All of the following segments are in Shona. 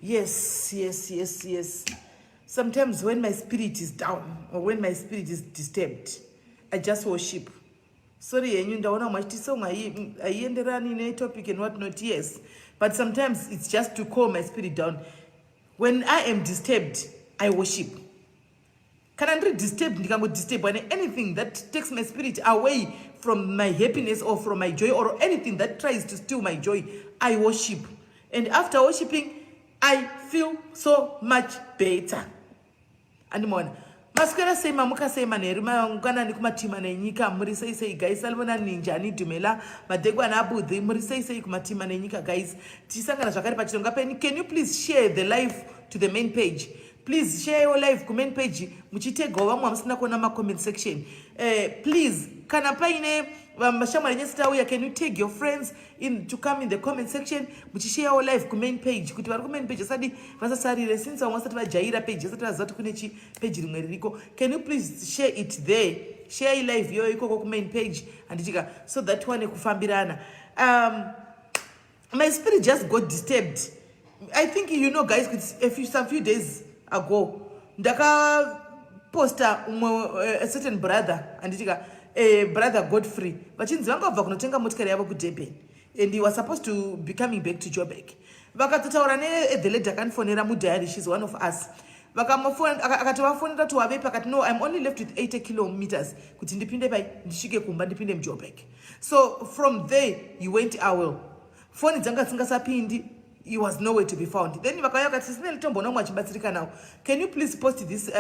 Yes. Sometimes when my spirit is down or when my spirit is disturbed, I just worship. Sorry, and you don't know much song I end running a topic and whatnot, yes. But sometimes it's just to calm my spirit down. When I am disturbed, I worship. Can I be disturbed? You can go disturb anything that takes my spirit away from my happiness or from my joy or anything that tries to steal my joy. I worship. And after worshiping, I feel so much better. And more. Maskara say mamuka say maneri maungana nikuma tima na nyika muri say guys salvona ninja ni dumela madegwa na abudhi muri say kuma tima na nyika guys tisanga na shakari pachilonga peni. Can you please share the live to the main page? Please share your live comment page. Muchite go wa msina kona ma comment section. Please kana paine mashama renyesta uya, can you tag your friends in to come in the comment section? Muchishare your live comment page. Kuti vari comment page sadi vasa sarire since wants to jaira page sadi vazatu kunechi page rimwe ririko. Can you please share it there? Share live yo iko comment page and chika so that one kufambirana. My spirit just got disturbed. I think you know guys, some few days ago ndaka posta a certain brother and brother Godfrey vachinzi vanga kubva kunotenga motikari yavo kuDurban and he was supposed to be coming back to Joburg. Vakatotaura the lady akanfonera mudhayari, she's one of us. Akatovafonera to wave pakati, no, I'm only left with 80 kilometers kuti ndipinde pai ndisvike kumba ndipinde muJoburg. So from there he went away. Phone dzanga dzisingasapindi. He was nowhere to be found. Then vakayaka tisine litombo nomwe achibatsirika nawo. Can you please post this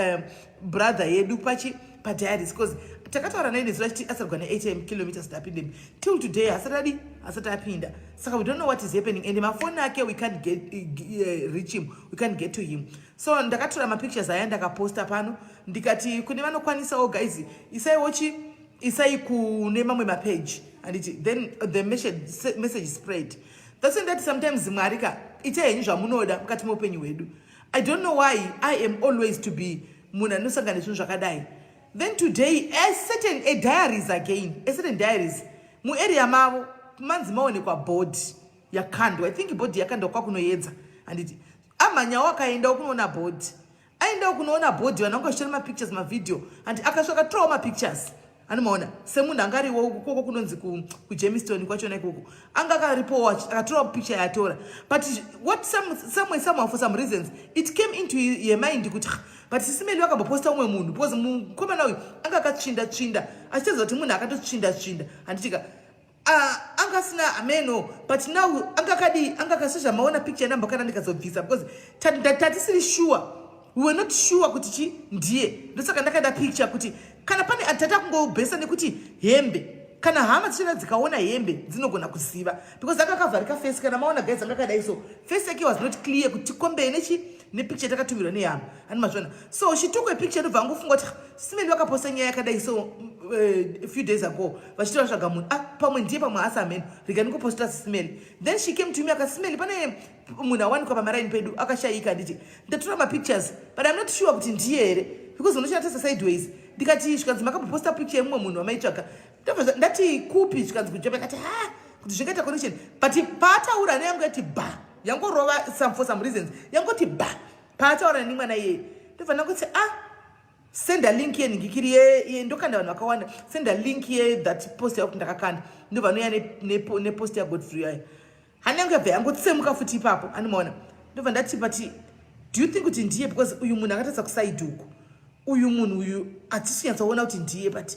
brother yedu pachi diaries, because takataura naye nezura chiti asarigwa ne 80 kilometers tapinde till today asati apinda. Saka we don't know what is happening and mafoni ake we can't get reach him, we can't get to him. So ndakatora ma pictures aya ndakaposta pano ndikati kune vanokwanisawo guys isai kune mamwe ma page and then the message spread. That's that sometimes Marika, it's a munoda, mukati wedu. I don't know why I am always to be muna nusangane shakadai. Then today, a certain diaries again, a certain diaries. Mu area mao, manzi maone kwa board ya kando. I think board ya kando kwa kuno yedza. And it amanya waka enda kuno board. Aenda kuno board wananga share ma pictures ma video and akashoka throw ma pictures. Animona semunda ngari koko kunonzi ku Jamestown kwachona ikoko anga ka report akatora picture yatora, but what someone for some reasons it came into your mind kuti but sisimeli wakaposta umwe munhu because mukomana uyu anga kachinda achitedza kuti munhu akatochinda anditika anga sina ameno, but now anga kasisha maona picture number kana ndikazobvisa because tatisiri sure. We were not sure kuti chi ndiye. Ndosaka ndakada picture kuti kana pane atata kungobhesa nekuti hembe kana hama dzina dzikaona hembe dzinogona kuziva because akakavharika face kana maona guys angakadai so face yake was not clear kuti kombe ne picture takatumirwa nehama ani mazvona. So she took a picture and vangofunga kuti simeli vakaposta nyaya yakadai so a few days ago vachitora svaga munhu pamwe ndiye pamwe asameni rega ndingoposta simeli. Then she came to me akasimeli pane munhu awanikwa pamaraini pedu akashayika nditi ndatora ma pictures but I'm not sure kuti ndiye here because unochata sideways ndikati zvikanzi makaposta picture yemumwe munhu wamaitsvaka ndati kupi zvikanzi kuJoburg akati kuti zvingaita connection but paataura neyangu yati yangorova for some reasons yangoti paataura nemwana iye ndobva kuti send a link here ndikiri ye ndokanda vanhu vakawanda send a link here that post yakuti ndakakanda ndobva noya ne post ya Godfrey aya hanyangu yabva yangotsemuka futi ipapo animaona ndobva ndati but do you think kuti ndiye because uyu munhu akatadza kuside uku uyu munhu uyu atisinyatsaona kuti ndiye but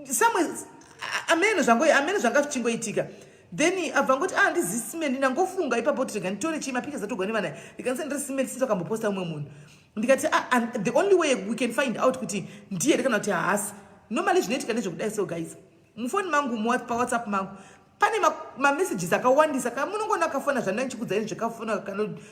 somewhere amene zvanga zvichingoitika then abva ngoti ndizisimeni nangofunga ipapo kuti nditore chimapictures atogone vana ndikanisendera simeni sintokamboposta umwe munhu ndikati the only way we can find out kuti ndiye kana kuti haasi normally zvinoitika nezvekudai. So guys, mufoni mangu paWhatsApp mangu pane messages akawandisa ka munongona akafona zvandanchikudzai zvakafona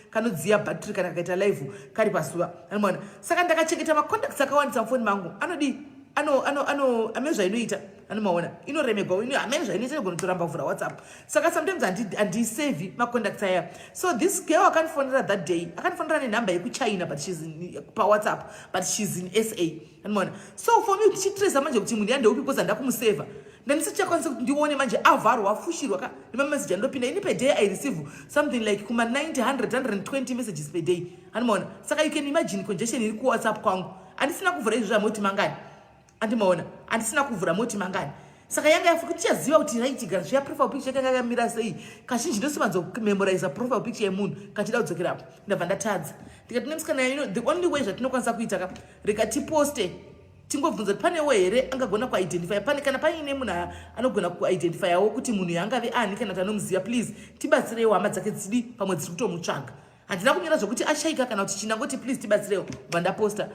kanodziya battery kana kaita live kari pasuva anomona. Saka ndakachengeta macontacts akawandisa mufoni mangu amene zvainoita anomaona inoremegwa amene zvainoita inogona kutoramba kuvhura WhatsApp. Saka sometimes handisave macontacts aya. So this girl akandifonera that day akandifonera nenhamba yekuChina but she's in paWhatsApp but she's in SA anomaona. So for me tichitrace manje kuti munhu yandeupi because handakumuseva ndandisachakwanisa kuti ndione manje avharwa afushirwa nemameseji andopinda ini per day I receive something like kuma 90 100 120 messages per day andimaona saka you can imagine congestion iri kuwhatsapp kwangu andisina kuvhura izvo zvamoti mangani andimaona andisina kuvhura moti mangani saka yanga yafuka tichaziva kuti raitigara zviya profile picture yakanga yakamira sei kazhinji ndosimanzo memorize profile picture yemunhu kachida kudzokerapo ndabva ndatadza ndikati nemusikana the only way zvatinokwanisa kuita rega tiposte tingobvunza kuti pane we here angagona kuidentify pane kana paine munhu anogona kuidentifyawo kuti munhu yangave ani kana kuti anomuziva please tibatsireiwo hama dzake dzidi pamwe dziri kutomutsvaga handina kunyora zvokuti ashaika kana kuti chinangoti please tibatsireiwo bva ndaposta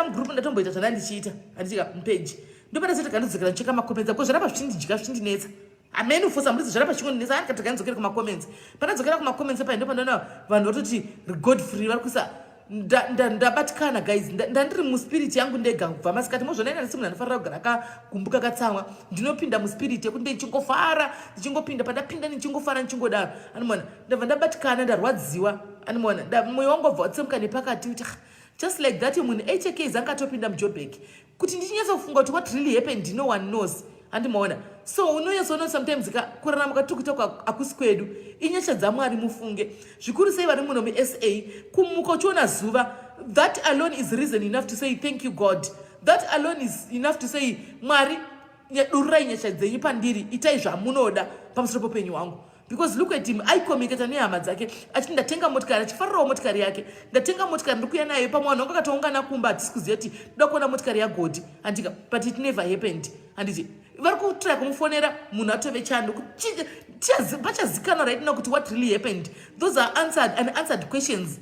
mugroup ndatomboita zvandandichiita handichika mupeji ndopata seti kandidzokera ndicheka makomenzi ko zvarapa zvichindidya zvichindinetsa ameni ufosa murizi zvarapa chingondinetsa ani kati kandidzokera kumakomenzi pandadzokera kumakomenzi pai ndopandona vanhu vatoti godfrey vari kusa ndabatikana guys ndandiri muspirit yangu ndega kubva masikati mozvona ina ndisi munhu anofanira kugara akagumbuka akatsamwa ndinopinda muspirit yekuti ndichingofara ndichingopinda pandapinda ndichingofara ndichingodaro animona ndabva ndabatikana ndarwadziwa animona mwoyo wangu wabva watsemuka nepakati kuti just like that munhu HKs angatopinda mujobek kuti ndichinyatsa kufunga kuti what really happened no one knows andimaona so unoyatsoona sometimes kurarama kwatikuita akusi kwedu inyasha dzamwari mufunge zvikuru sei vari muno musa kumuka uchiona zuva that alone is reason enough to say thank you God. That alone is enough to say mwari dururai nyasha dzenyu pandiri itai zvamunoda pamusoro poupenyu hwangu. Because look at him, aikomeketa nehama dzake achiti ndatenga motikari achifarirawo motikari yake ndatenga motikari ndikuya nayo pamwe vanhu vanga katoungana kumba hatisi kuziva kuti ndoda kuona motikari yagodi andika but it never happened handiti vari kutrai kumufonera munhu atove chando pachazikanwa right now kuti what really happened. Those are answered and unanswered questions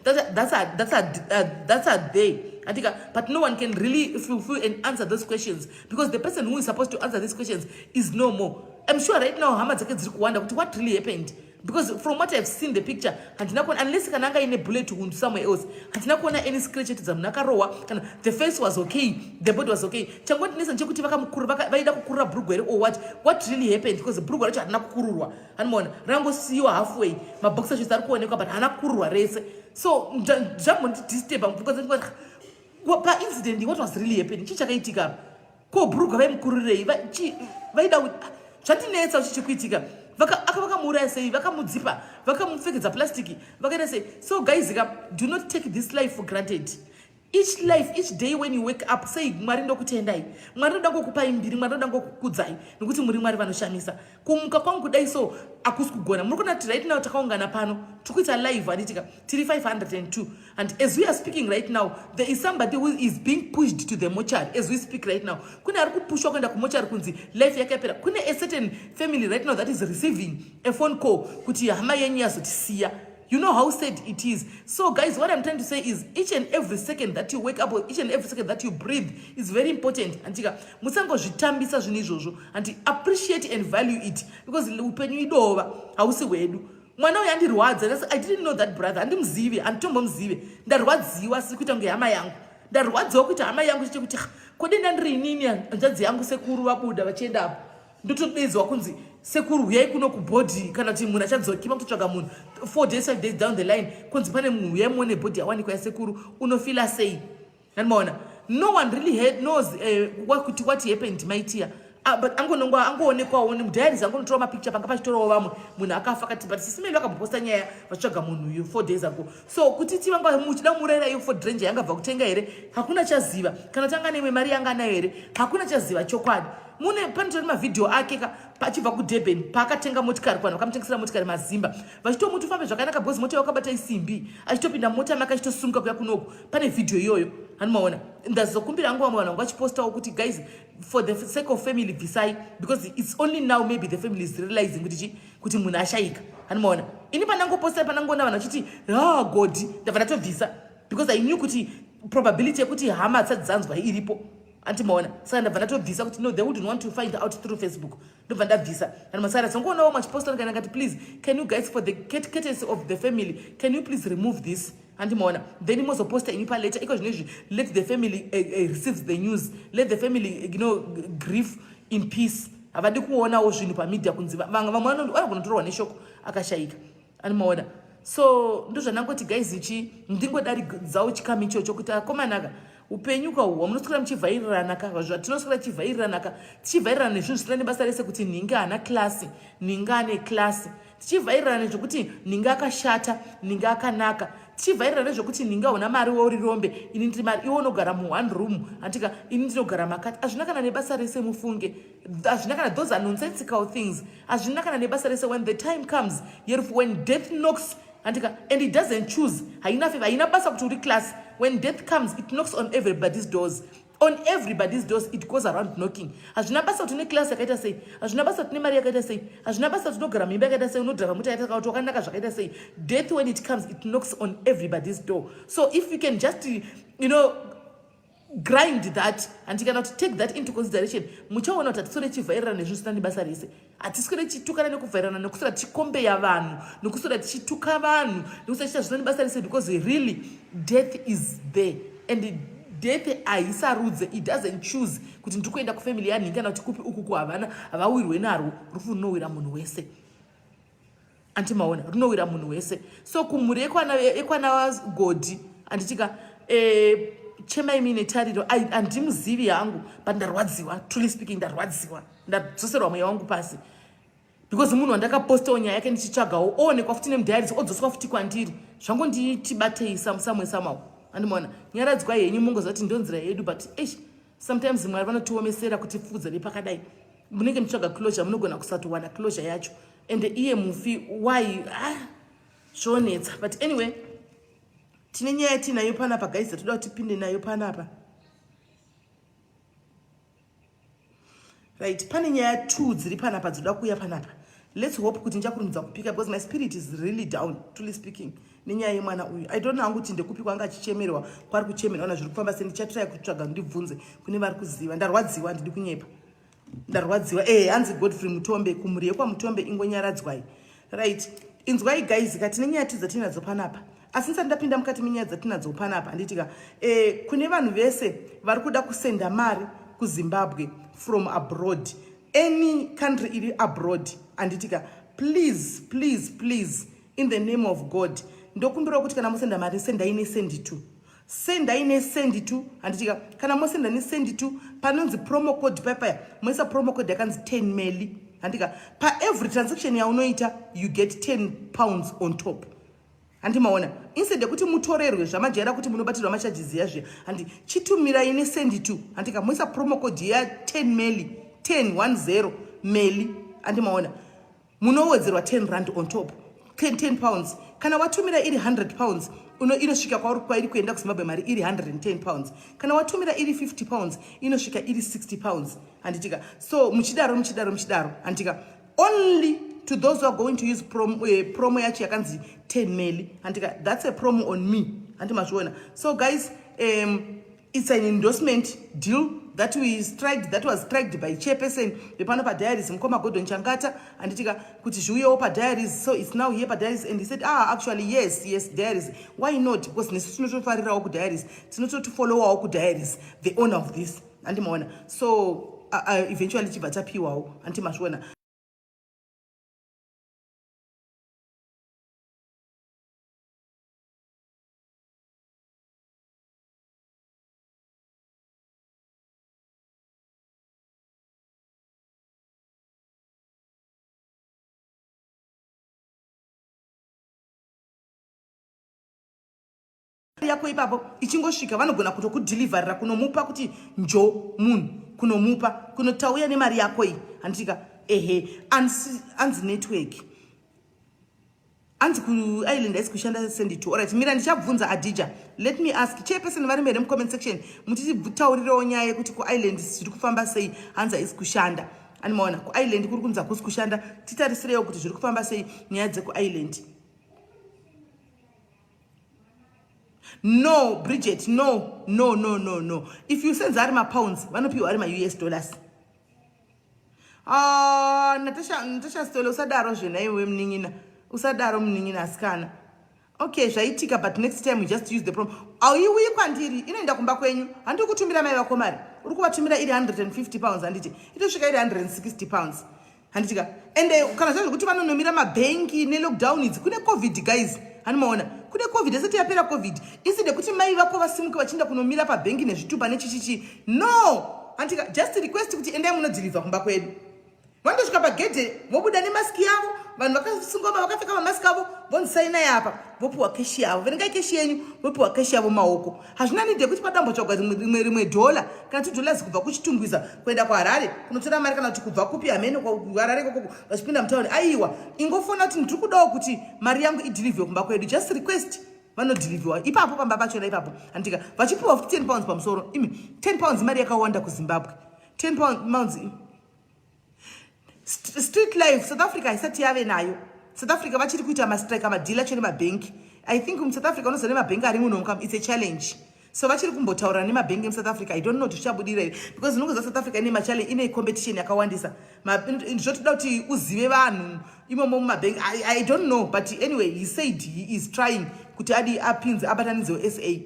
that's are there andika but no one can really fulfill and answer those questions because the person who is supposed to answer these questions is no more. I'm sure right now hama dzake dziri kuwanda kuti what really happened because from what I've seen the picture handina kuona unless kana anga ine bullet wound somewhere else handina kuona any scratch kuti munhu akarowa kana the face was okay the body was okay changoti nechekuti vaida kukurura bhurugwa here or what really happened because bhurugwa racho handina kukururwa hanimona rangosiyiwa halfway maboxer shoes ari kuonekwa but hana kukururwa rese so zvambonditi disturb because pa-incident what was really happening chii chakaitika ko bhurugwa vaimukururirei vaida zvatinetsa uchichikuitika vakamuuraya sei vakamudzipa vakamupfekedza plastiki vakaita sei. So guys do not take this life for granted. Each life, each day when you wake up, say mwari ndokutendai, mwari ndoda ngokupai mbiri, mwari ndoda ngokukudzai nokuti muri mwari vanoshamisa. Kumuka kwangu kudai so akusi kugona. Muri kuona right now takaungana pano tikuita live aditika tiri 502 and as we are speaking right now there is somebody who is being pushed to the mortuary as we speak right now. Kune ari kupushwa kuenda kumochari kunzi life yake yapera. Kune a certain family right now that is receiving a phone call kuti hama yenyu yazotisiya. You know how sad it is. So guys, what I'm trying to say is each and every second that you wake up or each and every second that you breathe is very important. Antika musango zvitambisa zvinhu izvozvo and appreciate and value it because upenyu idova hausi wedu. Mwana uyu andirwadza. I didn't know that brother. Andimuzive, anditombomuzive. Ndarwadziwa siri kuita kunge hama yangu. Ndarwadziwa kuita hama yangu chikuti kodi ndandiri nini hanzvadzi yangu sekuru vabuda vachienda apo. Ndotodedzwa kunzi sekuru huyai kuno kubhodhi kana kuti munhu achadzokima kutotsvaga munhu 4 days 5 days down the line kunzi pane munhu huyai muone bhodhi yawanikwa yasekuru unofila sei. Nanimaona no one really knows what happened my dear. But angoonekwawo nemudhayaris angonotora mapicture panga pachitorawo vamwe munhu akafa kati but SIS MELLY vakaposta nyaya vatsvaga munhu uyu 4 days ago. So kuti tivanga muchida murayira iyo for dranger yangabva kutenga here hakuna chaziva kana tanga nemwe mari yanga nayo here hakuna chaziva chokwadi. Mune panotori mavidhio ake pachibva kuDurban paakatenga motikari pano vakamutengesera motikari mazimba vachitomuti ufambe zvakanaka bhozi mota wakabata isimbi achitopinda mota make achitosunga kuya kunoku pane vidhio iyoyo hanimaona ndazokumbira angu vamwe vanhu vangu vachipostawo kuti guys for the sake of family bvisai because it's only now maybe the family is realizing kuti munhu ashayika hanimaona ini pandangopostai pandangoona vanhu vachiti god ndabva ndatobvisa because I knew kuti probability yekuti hama dzadzanzwa iripo antimaona saka ndabva ndatobvisa kuti no they wouldn't want to find out through Facebook ndobva ndabvisa and masara songoona machiposta kana ngati please can you guys for the courtesy of the family can you please remove this antimaona then mozoposta ini pa later iko zvinezvi let the family receives the news let the family grieve in peace havadi kuonawo zvinhu pamedia kunzi vamwe vanotorwa neshoko akashayika antimaona. So ndozvanangoti guys ichi ndingodari dzawo chikamu ichocho kuti akomanaka upenyu ukahuhwa munoswera muchivhairirana ka zvatinoswera tichivhairirana ka tichivhairirana nezvinhu zvisina nebasa rese kuti nhinge haana klasi nhinge ane klasi tichivhairirana nezvekuti nhinge akashata nhinge akanaka tichivhairirana nezvekuti nhinge hauna mari weurirombe ini ndiri mari iwe unogara mu1 room antika ini ndinogara makati hazvina kana nebasa rese mufunge hazvina kana those are nonsensical things hazvina kana nebasa rese when the time comes when death knocks antika and it doesn't choose haina basa kuti uri class when death comes it knocks on everybody's doors it goes around knocking hazvina basa kuti une class yakaita sei hazvina basa kuti une mari yakaita sei hazvina basa kuti unogara mimba yakaita sei unodhara mota yakaita kuti wakanaka zvakaita sei death when it comes it knocks on everybody's door so if you can just grind that and kana kuti take that into consideration muchaona kuti hatiswere tichivhairirana nezvinhu zvisina nebasa rese hatiswere tichitukana nekuvhairirana nekuswera tichikombeya vanhu nekuswera tichituka vanhu nekuswera tichita zvisina nebasa rese because really death is there and death haisarudze it doesn't choose kuti ndiri kuenda kufamily yanhingi kana kuti kupi ukuku havawirwe narwo rufu runowira munhu wese antimaona runowira munhu wese so kumhuri ekwana godhi anditika chemai mine tariro handimuzivi hangu but ndarwadziwa truly speaking ndarwadziwa ndadzoserwa mweya wangu pasi because munhu wandakapostawo nyaya yake ndichitsvagawo oonekwa futi nemudhayaris odzoswa futi kwandiri zvangu nditibatei samwe samawo andimona nyaradzwa henyu mungoziva kuti ndonzira yedu but sometimes mwari vanotiomesera kuti pfudza nepakadai munenge mutsvaga closure munogona kusatowana closure yacho and iye mufi why zvonetsa but anyway tine nyaya tinayo panapa guys toda kuti tipinde nayo panapa right pane nyaya 2 dziri panapa dzoda kuuya panapa let's hope kuti ndichakurumidza kupika because my spirit is really down truly speaking nenyaya yemwana uyu I don't know hangu kuti ndekupikwa anga achichemerwa kwari kuchemerwa na zviri kufamba sendichatrai kutsvaga ndibvunze kune vari kuziva ndarwadziwa ndiri kunyepa ndarwadziwa hanzi Godfrey Mutombe kumhuri yekwamutombe ingonyaradzwai right inzwai guys kati nenyaya dzatinadzo panapa asi ndisati ndapinda mukati menyaya dzatinadzo panapa anditika kune vanhu vese vari kuda kusenda mari kuZimbabwe from abroad any country iri abroad anditika please in the name of God ndokumbira kuti kana mosenda mari sendai nesendi tu anditika kana mosenda nesendi tu panonzi promo code papaya moisa promo code yakanzi 10 MELLY andika pa every transaction yaunoita you get 10 pounds on top andimaona instead yekuti mutorerwe zvamajaira kuti munobatirwa machajizi yazve andi chitumirai nesendi tu andika moisa promo code ya 10 MELLY 10 MELLY andimaona munowedzerwa 10 rand on top 10 pounds kana watumira iri 100 pounds inosvika kwairi kuenda kuZimbabwe mari iri 110 pounds kana watumira iri 50 pounds inosvika iri 60 pounds anditika so muchidaro anditika only to those who are going to use promo yacho yakanzi 10 MELLY anditika that's a promo on me andimazviona so guys it's an endorsement deal that was striked by chairperson vepano padiaries mukoma Gordon Changata anditika kuti zviuyewo padiaries so it's now here padiaries and he said actually yes diaries why not because nesu tinotofarirawo kudiaries tinotofollowawo kudiaries the owner of this andimaona so eventually chibva tapiwawo andimazviona yako ipapo ichingosvika vanogona kutokudhilivharira kunomupa kuti njo munhu kunomupa kunotauya nemari yako iyi anditika anzi network anzi kuisland haisi kushanda sendi2 alright mira ndichabvunza Adija let me ask chairperson vari mberi mucomment section mutitaurirewo nyaya yekuti kuisland zviri kufamba sei hanzi haisi kushanda animaona kuisland kuri kunzi hakusi kushanda titarisirewo kuti zviri kufamba sei nyaya dzekuisland No, Bridget, no. If you send Zarima pounds, vanopiwa ari ma-US dollars. Natasha Stolo, usadaro zvena iwe mningina. Usadaro mningina asikana. Okay, zvaitika, but next time we just use the promo. Auyiwi kwandiri, inoenda kumba kwenyu. Handi kutumira mai vako mari. Uri kuvatumira iri 150 pounds handiti. Itosvika iri 160 pounds. Handitika. And kana zvazvo kuti vanonomira mabhenki ne lockdown idzi kune COVID guys. Hanimaona. kude covid asati yapera covid iside kuti mai vako vasimuke vachienda kunomira pabhengi nezvitupa nechichichi no antika just request kuti endai munodhilivha kumba kwedu vandosvika pagedhe vobuda nemaski yavo vanhu vakasungoma vakapfeka mamaski avo vondisaina yapa vopiwa keshi yavo verengai keshi yenyu vopiwa keshi yavo maoko hazvina nide kuti padambotsvagwa rimwe dhola kana $2 kubva kuchitungwiza kuenda kuharare kunotora mari kana kuti kubva kupi hamene kuharare kokoko vachipinda mutauni aiwa ingofona kuti ndiri kudawo kuti mari yangu idhilivhiwe kumba kwedu just request vanodhilivhiwa ipapo pamba pachona ipapo andika vachipiwa futi 10 pounds pamusoro imi 10 pounds mari yakawanda kuzimbabwe 10 pounds street life South Africa haisati yave nayo South Africa vachiri kuita mastrike amadhila chene mabhengi I think South Africa unoziva nemabhengi ari muno it's a challenge so vachiri kumbotaura nemabhengi emuSouth Africa I don't know tichibudira here because unongoziva South Africa ine competition yakawandisa zvotoda kuti uzive vanhu imomo mumabhengi I don't know but anyway he said he is trying kuti adi apinze abatanidze SA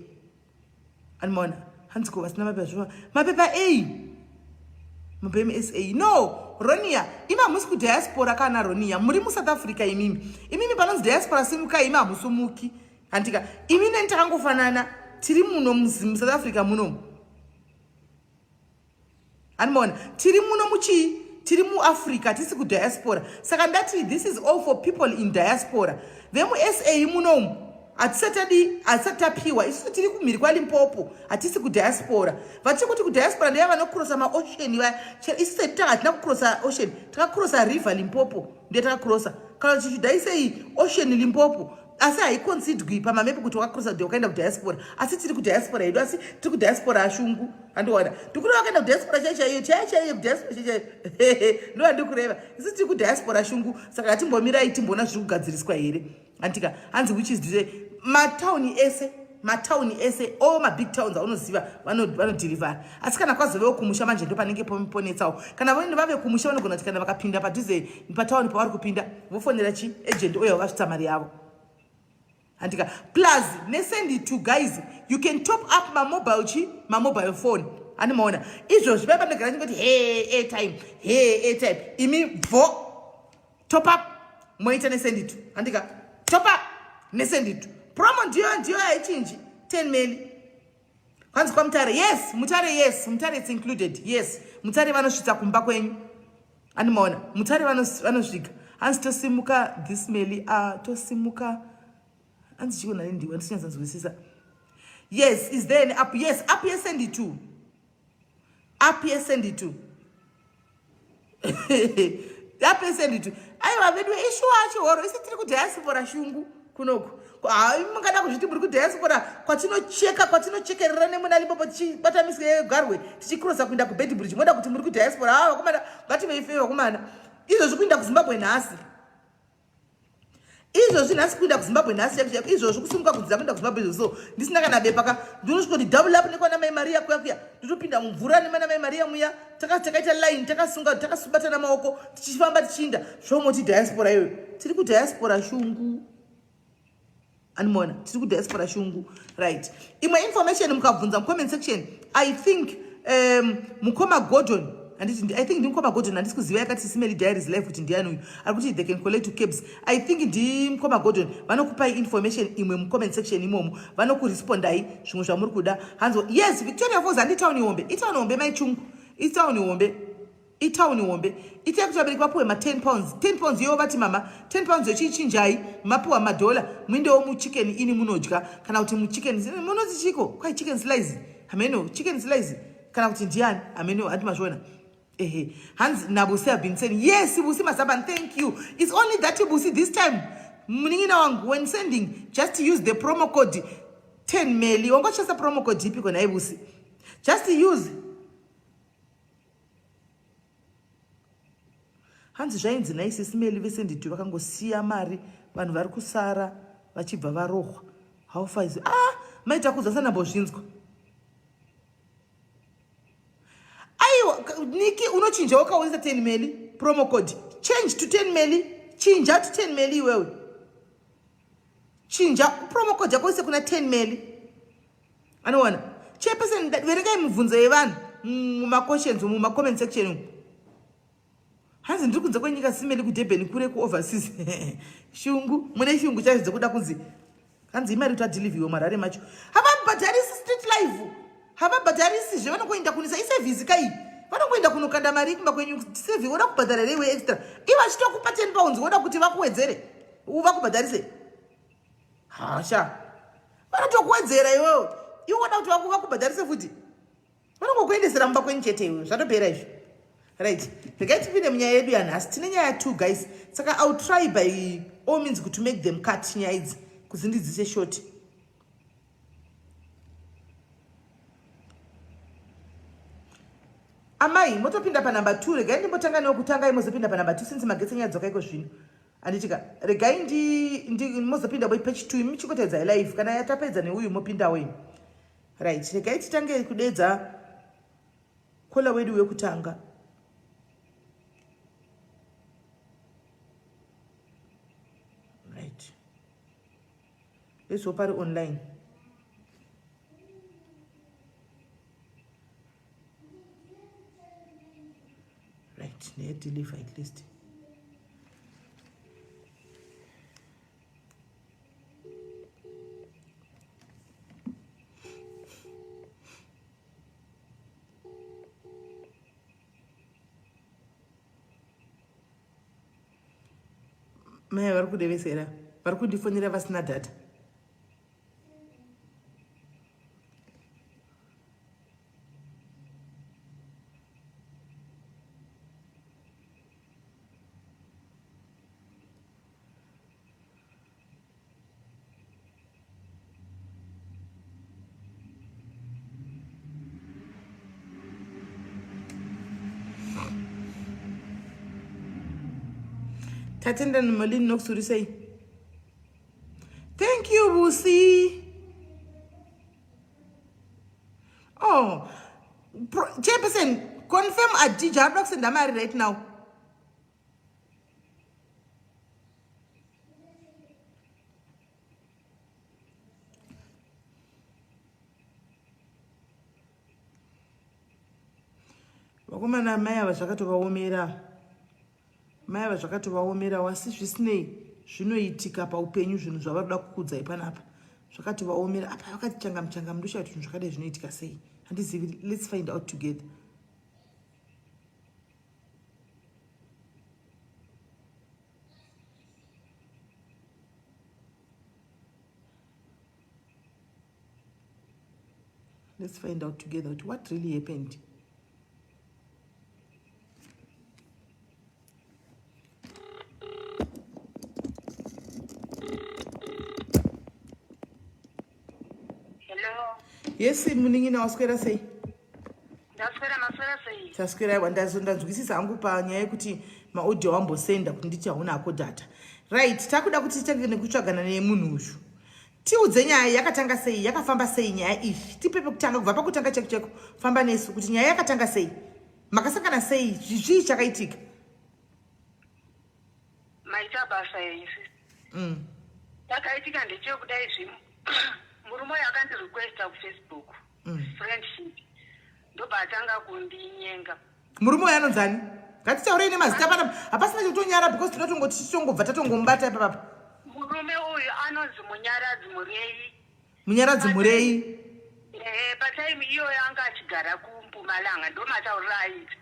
animona hanziko vasina mapepa A mupeme SA no Ronia ima musi ku diaspora kana Ronia muri mu South Africa imimi panonzi diaspora simuka ima musumuki antika imine ntakangofanana tiri muno mu South Africa muno animona tiri muno tiri mu Africa tisi ku diaspora saka ndati this is all for people in diaspora vemu SA muno atisatapiwa isusu tiri kumhiri kwaLimpopo hatisi kudiaspora vatiri kuti kudiaspora ndiye vanokrosa maocean isusu hatina kukrosa ocean takakrosa river Limpopo ndiye takakrosa kana tichidai sei ocean Limpopo asi haiconsidwi pamamepi kuti wakakrosa kuti wakaenda kudiaspora asi tiri kudiaspora yedu asi tiri kudiaspora ashungu andiwana ndikuti wakaenda kudiaspora chaichaiyo kudiaspora chaichaiyo ndo handikureva isusu tiri kudiaspora ashungu saka hatimbomirai timboona zviri kugadziriswa here antika hanzi which is to say matauni ese all mabig towns aunoziva vanodhilivhara asi kana kwazovewo kumusha manje ndo panenge poponetsawo kana vanenge vave kumusha vanogona kuti kana vakapinda padhuze patauni pavari kupinda vofonera agent oyo vasvitsa mari yavo andika plus nesend to guys you can top up mobile phone animaona izvozvi vai panogara chingoti airtime imi top up moita nesend to andika top up nesend to promo ndiyo haichinji 10 meli kwanzi kwa mutare mutare it's included yes mutare vanosvitsa kumba kwenyu animaona mutare vanosvika hanzi tosimuka this meli tosimuka hanzi chikona nendiwa ndisinyatsanzwisisa yes is there an app yes app yesend to app yesend to app yesend to aiwa vedu ishuwa chihoro isi tiri kudiaspora shungu kunoko mungada kuzviti muri kudiaspora kwatinochekerera nemuna Limpopo tichibatamiswa yegarwe tichikrosa kuenda kubedbridge moda kuti muri kudiaspora vakomana ngativeife vakomana izvozvi kuenda kuZimbabwe nhasi izvozvi nhasi kuenda kuZimbabwe nhasi izvozvi kusumuka kudzira kuenda kuZimbabwe izvozvo ndisina kana bepa ndinosvika kuti double up nekwana mai Maria kuya nditopinda mumvura nemana mai Maria muya takaita line takasubatana maoko tichifamba tichinda zvomoti diaspora iyoyo tiri kudiaspora shungu animona tiri kudiaspora shungu right imwe information mukabvunza mucomment section I think mukoma Gordon I think ndimukoma Gordon handisi kuziva yakati Smelly Diaries live kuti ndiani uyu ari kuti they can collect to cabs I think ndimukoma Gordon vanokupai information imwe mucomment section imomo vanokurespondai zvimwe zvamuri kuda hanzo yes Victoria Falls handitauni hombe maichungu itauni hombe ite kuti vabereki vapuwe ma10 pounds iwo vati mama 10 pounds yochichinjai mapuwa madola muindewo muchicken ini munodya kana kuti muchicken munoti chiko kwai chicken slice ameno chicken slice kana kuti ndiani ameno handimazvona Hans Nabusi have been saying yes Busi Masaban thank you it's only that Busi this time muningina wangu when sending just use the promo code 10 meli wangochasa promo code ipi kona Busi just use hanzi zvainzi naisi Smelly vesenditu vakangosiya mari vanhu vari kusara vachibva varohwa how far is maita kuzasana bozvinzwa aiwa Niki unochinja wakaunza 10 meli promo code change to 10 meli chinja to 10 meli iwewe chinja promo code yako ise kuna 10 meli anoona chairperson verengai mibvunzo yevanhu mumaquestions mumacomment section hanzi ndiri kunze kwenyika Smelly kuDurban kure kuoverseas shungu mune shungu chazvidza kuda kunzi hanzi imari kuti adhilivhiwe marare macho. Havabhadharisi street life. Havabhadharisi zvevanongoenda kunisa isevhisi kai. Vanongoenda kunokanda mari kumba kwenyu sevi woda kubhadhara rewe extra. Iva chitokupa 10 pounds woda kuti vakuwedzere. Vakubhadharise. Hasha. Vanotokuwedzera iwewe. Iwe woda kuti vakubhadharise futi. Vanongokuendesera mumba kwenyu chete iwe. Zvatopera izvo. Right. Regai tipinde munyaya yedu yanhasi. Tine nyaya 2 guys. Saka I'll try by all means to make them cut nyaya idzi kuti ndidzise short. Amai, motopinda pa number 2. Regai ndimbotanga nokutanga imozopinda pa number 2 since magetsi nyaya dzoka iko zvino. Anditika, regai mozopinda by page 2 michikotedza live kana yatapedza neuyu mopinda wenyu. Right. Regai titange kudedza kola wedu wekutanga. Right. Let's open online. Right. Let's deliver at least. Maya vari kudevesera vari kundifonera vasina data. Tatenda Malin Noxuri say. Thank you, Busi. Oh, Chairperson, confirm at Jarbrox and Damari right now. Wakumana Maya was Shakato Omera. Maya vazvakati vaomera wasi zvisinei zvinoitika paupenyu zvinhu zvavanoda kukudzai panapa zvakati vaomera apa vakati changa mudusha kuti zvinhu zvakadai zvinoitika sei handizivi. Let's find out together. Let's find out together what really happened. Yes, muningina waswera sei? Ndaswera maswera sei? Taswera ndanzwisisa hangu panyaya yekuti maaudio wambosenda kuti nditi haunako data. Right, takuda kuti titange nekutsvagana nemunhu uyu. Tiudze nyaya yakatanga sei, yakafamba sei nyaya iyi. Tipepe kutanga kubva pakutanga cheko famba nesu kuti nyaya yakatanga sei. Makasangana sei, zvii chakaitika? Maita basa isi. Takaitika ndechekudai zvino. Murume akandirequesta kuFacebook. Friendship. Ndobatanga kundinyenga. Murume anonzani? Ngatitaurei nemazita pana hapasina chotonyara because tinotongoti tichongobva tatongomubata papa. Murume uyu anonzi Munyaradzi. Munyaradzi. Patime iyo yanga achigara kuMpumalanga ndomataurira aiti.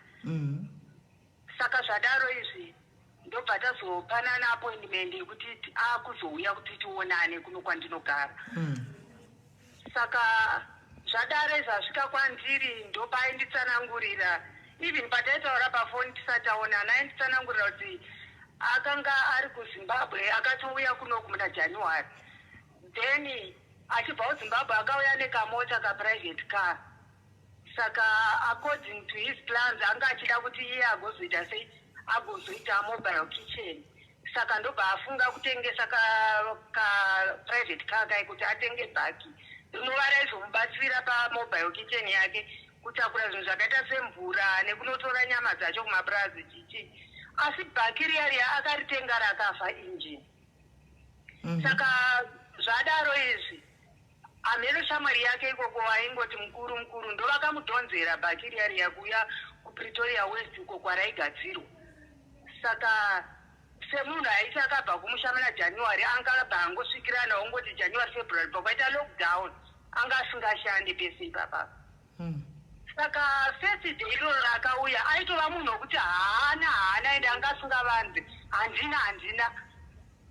Saka zvadaro izvi ndobva tazopanana appointment yekuti akuzouya kuti tionane kuno kwandinogara. Saka zvadare zvasvika kwandiri ndopainditsanangurira even pataitaura pafoni tisataonana ainditsanangurira kuti akanga ari kuZimbabwe akatouya kuno kumuna January. Then achibva kuZimbabwe akauya nekamota kaprivate car. Saka according to his plans anga achida kuti iye agozoita sei agozoita mobile kitchen. Saka ndobva afunga kutengesa ka private car kai kuti atenge bhaki rinovara izomubatsira pamobile kitchen yake kutakura zvinhu zvakaita semvura nekunotora nyama dzacho kumapurazi chichi. Asi bhaki riya akaritenga rakafa engine. Saka zvadaro izvi amhero shamwari yake ikoko waingoti mukuru ndo vakamudhonzera bhaki riya kuuya kuPretoria West uko kwaraigadzirwa. Saka semunhu aiti akabva kumusha muna January angabva angosvikirana ongoti January February pakaita lockdown anga asingashandi pese ipapa. Saka first day iro rakauya aitova munhu wekuti haana ende anga asingavanzi handina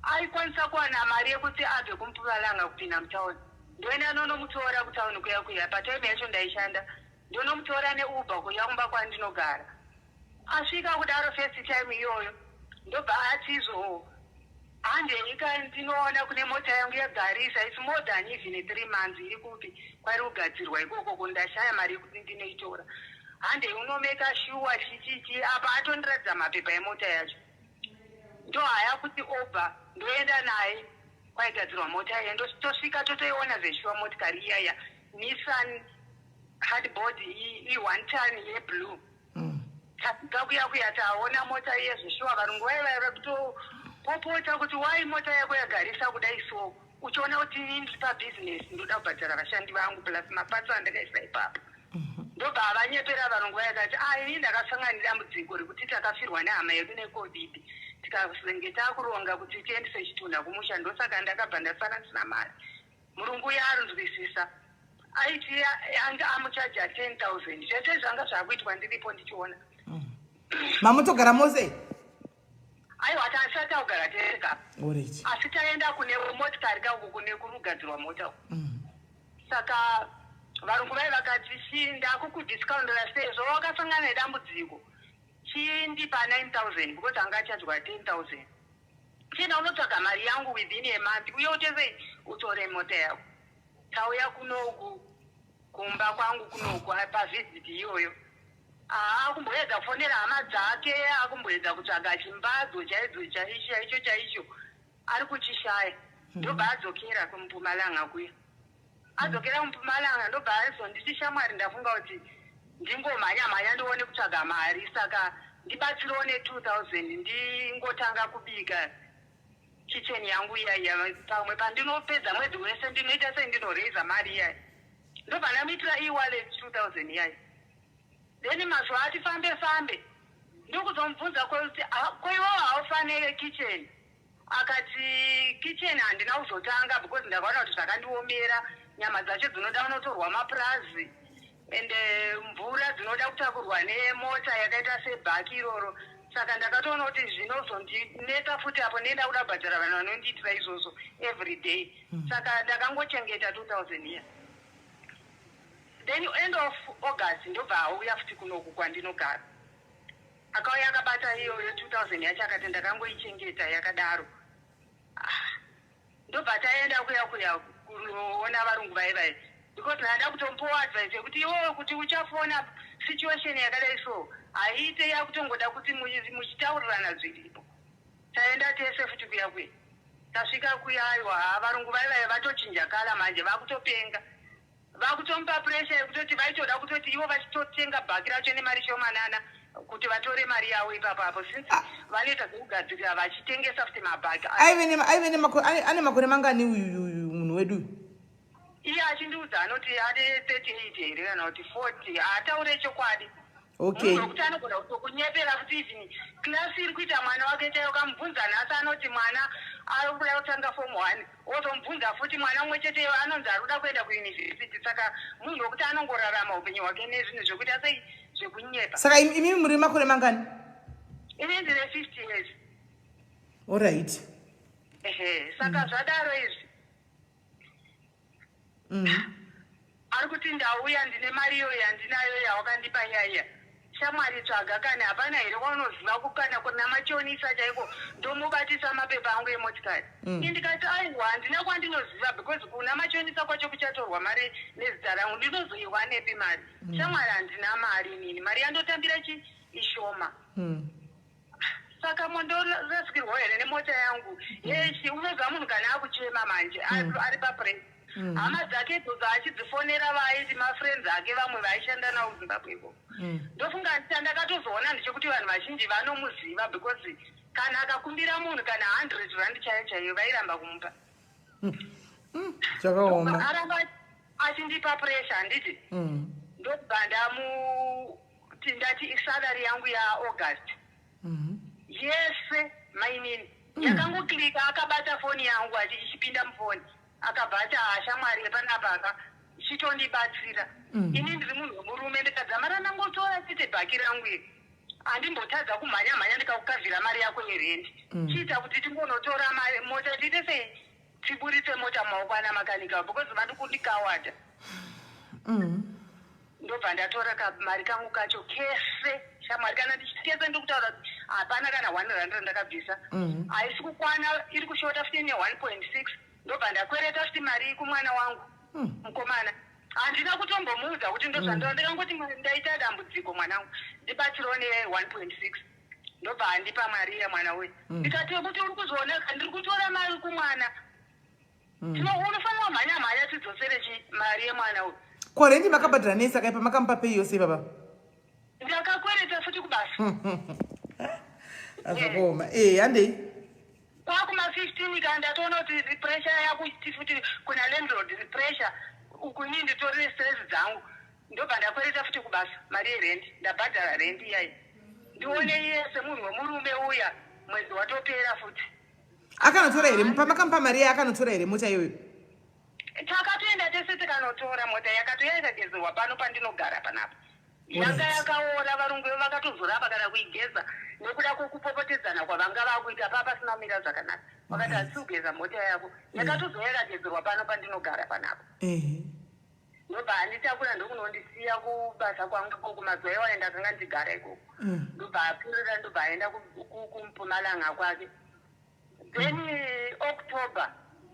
aikwanisa kuwana mari yekuti abve kuMpumalanga kupinda mutauni. Ndoenda nonomutora kutauni kuya patime yacho ndaishanda ndonomutora neuber kuya kumba kwandinogara. Asvika kudaro first time iyoyo ndobva atizo handeika ndinoona kune mota yangu yagarisa it's more than even 3 months iri kupi kwari kugadzirwa ikoko ndashaya mari yekuti ndinoitora. Hande unomeka sure chichichi apa atondiradza mapepa emota yacho. Ndo haya kuti obva ndoenda naye kwaigadzirwa mota iye ndosvika totoiona zveshuwa motikari iyaya Nissan hardboard i1 ton yeblue. Tasvika kuya taona mota iye zveshuwa varungu vaivaira kutopopota kuti wai mota yako yagarisa kudai so uchiona kuti ndiri pabhizinesi ndoda kubhadhara vashandi vangu plus mapatso andakaisa ipapo. Ndobva havanyepera varungu vaikati ini ndakasangana nedambudziko rekuti takafirwa nehama yedu neCOVID tikazenge takuronga kuti tiendese chitunha kumusha ndosaka ndakabva ndasara ndisina mari. Murungu yarunzwisisa aiti anga amuchaja 10,000 zvese zvanga zvakuitwa ndiripo ndichiona. Mamutogara mose? Aiwa tasati kugara tega. Asi taenda kune motikari kangu kune kurugadzirwa mota. Saka varungu vai vakati ndakukudiscountera sezvo wakasangana nedambudziko chindipa 9,000 because anga achadzwa 10,000. Tena unotsvaga mari yangu within a month uye utese utore mota yako. Tauya kunoku kumba kwangu kunoku pavisit iyoyo. Akumboedza kufonera hama dzake akumboedza kutsvaga chimbadzo chaicho ari kuchishaya. Ndobva adzokera kuMpumalanga kuya. Adzokera kuMpumalanga ndobva azonditi shamwari ndafunga kuti ndingomhanya ndione kutsvaga mari saka ndibatsirewo ne2,000 ndingotanga kubika kitchen yangu iyaya pamwe pandinopedza mwedzi wese ndinoita sendinoraisa mari iyaya. Ndobva ndamuitira e-wallet 2,000 iyaya. Then mazuva ati fambe ndokuzomubvunza kuti koiwo haufanire kitchen. Akati kitchen handina kuzotanga because ndakaona kuti zvakandiomera nyama dzacho dzinoda kunotorwa mapurazi ende mvura dzinoda kutakurwa nemota yakaita sebhaki iroro. Saka ndakatoona kuti zvinozondineta futi apo ndenda kuda kubhadhara vanhu vanondiitira izvozvo every day. Saka ndakangochengeta 2,000 iya. Then end of August ndobva auya futi kunoku kwandinogara. Akauya akabata iyoyo 2,000 yacho akati ndakangoichengeta yakadaro. Ndobva taenda kuya kunoona varungu vai because ndada kutombowa advice yekuti iwewe kuti uchafona situation yakadai so haite yakutongoda kuti muchitaurirana zviripo. Taenda tese futi kuya tasvika kuyaiwa varungu vai vatochinja kala manje vakutopenga. Vakutompa pressure yekutoti vaitoda kutoti ivo vachitotenga bhaki racho nemari shomanana kuti vatore mari yavo ipapo since vanoita zvekugadzirira vachitengesa futi mabhaki. Ane makore mangani uyu munhu wedu? Iye achindiudza anoti ane 38 here kana kuti 40 haataure chokwadi. Okay. Kuti anogona kunyepera kuti even klasi iri kuita mwana wake chaiwo kamubvunza nhasi anoti mwana ari kuda kutanga form 1 otomubvunza futi mwana umwe chete anonzi ari kuda kuenda kuyunivhesiti. Saka munhu wekuti anongorarama upenyu hwake nezvinhu zvekuti asei zvekunyepa. Saka imi muri makore mangani? Ini ndine 50 years. Alright. Saka zvadaro izvi ari kuti ndauya ndine mari iyo yandinayo yawakandipa Nyaya. Shamwari tsvaga kana hapana here kwaunoziva kukana kuna machonisa chaiko ndomubatisa mapepa angu emotikari. Ndikati aiwa handina kwandinoziva because kuna machonisa kwacho kuchatorwa mari nezita rangu ndinozoiwa nepi mari. Shamwari handina mari nini mari yandotambira ishoma. Saka mondorasikirwa here nemota yangu yeshi unozva munhu kana akuchema manje ari papresi. Hama dzake dzodzo achidzifonera vaiti mafriends ake vamwe vaishanda nawo Zimbabweko. Ndofunga ndakatozoona ndechekuti vanhu vazhinji vanomuziva because kana akakumbira munhu kana 100 rand chaiyo vairamba kumupa. Chakaoma. Aramba achindipa pressure handiti. Ndobva ndati salary yangu yaAugust yese mainini yakangoklika akabata foni yangu ichipinda mufoni akabva ati shamwari yepanapa chitondibatsira ini ndiri munhu wemurume ndikadzamara nangotora chete bhaki rangu iri handimbotadza kumhanya ndikakukavhira mari yako yerendi chiita kuti tingonotora mota tiite sei tiburitse mota maoko ana makanika because vandi kundikawada ndobva ndatora kamari kangu kacho kese shamwari kana ndichikese ndikutaura hapana kana 100 ndakabvisa haisi kukwana iri kushota futi ne1.6 ndobva ndakwereta futi mari kumwana wangu mukomana handina kutombomuudza kuti ndozvandoa ndikangoti ndaita dambudziko mwanangu ndibatsirawo ne1.6 ndobva handipa mari yemwana we ndikati kuti uri kuzooneka ndiri kutora mari kumwana unofanira kumhanya tidzosere mari yemwana we korendi makabhadhira nesa kaipa makamupa pei yose baba ndakakwereta futi kubasa azvakaoma handei kwakuma15 kana ndatoona kuti pressure yako futi kuna landlord pressure ukuni nditorire stress dzangu ndobva ndakwereta futi kubasa mari yerendi ndabhadhara rendi iyayi ndione iye semunhu wemurume uya mwedzi watopera futi akanotora here pamakamupa mari yaye akanotora here mota iyoyo takatoenda tese tikanotora mota yakatoya ikagezerwa pano pandinogara panapa yanga yakaora varungu vevo vakatozorapa kana kuigeza nekuda kwokupopotedzana kwavanga vakuita papasina kumira zvakanaka vakati hatisi kugeza mota yako yakatozoya ikagezerwa pano pandinogara panapa ndobva handitakura ndokunondisiya kubasa kwangu kumazuva iwayo ndakanga ndigara ikoko ndobva apurira ndobva aenda kumpumalanga kwake then october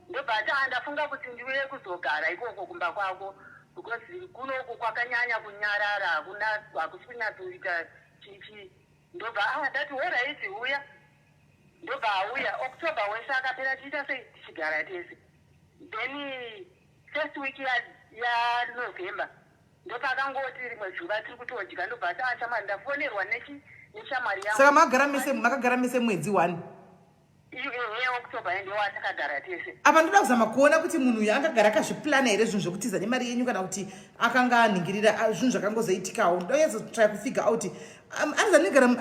ndobva ati ndafunga kuti ndiuye kuzogara ikoko kumba kwako because kunoku kwakanyanya kunyarara hakusi kunyatsoita chichi ndobva ndati oraiti uya ndobva auya october wese akapera tiita sei tichigara tese then first week yanovember ndopakangoti rimwe zuva tiri kutodya ndobva ati shamwari ndafonerwa neshamwari yangu saka makagara mese mwedzi 1 october ndowatakagara tese apa ndoda kuzama kuona kuti munhu uyu angagara akazviplana here zvinhu zvekutiza nemari yenyu kana kuti akanga anhingirira zvinhu zvakangozoitikawo ndoyezotry kufigure out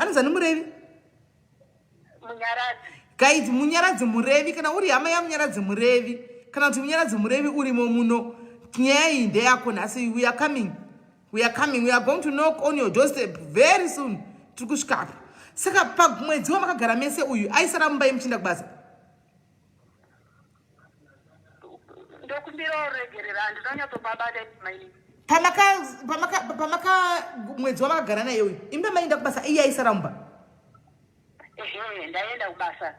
anozani murevi munyaradzi guide munyaradzi murevi kana uri hama yamunyaradzi murevi kana kuti munyaradzi murevi urimo muno nyaya iyi ndeyako nhasi we are coming we are going to knock on your doorstep very soon tiri kusvikapo saka pamwedzi wamakagara mese uyu aisara mumba yemuchinda kubasa ndokumbira uregerera handinonyatsopabata maini mwedzi wamakagara naye uyu imba mainda kubasa iye aisara mumba ndaenda kubasa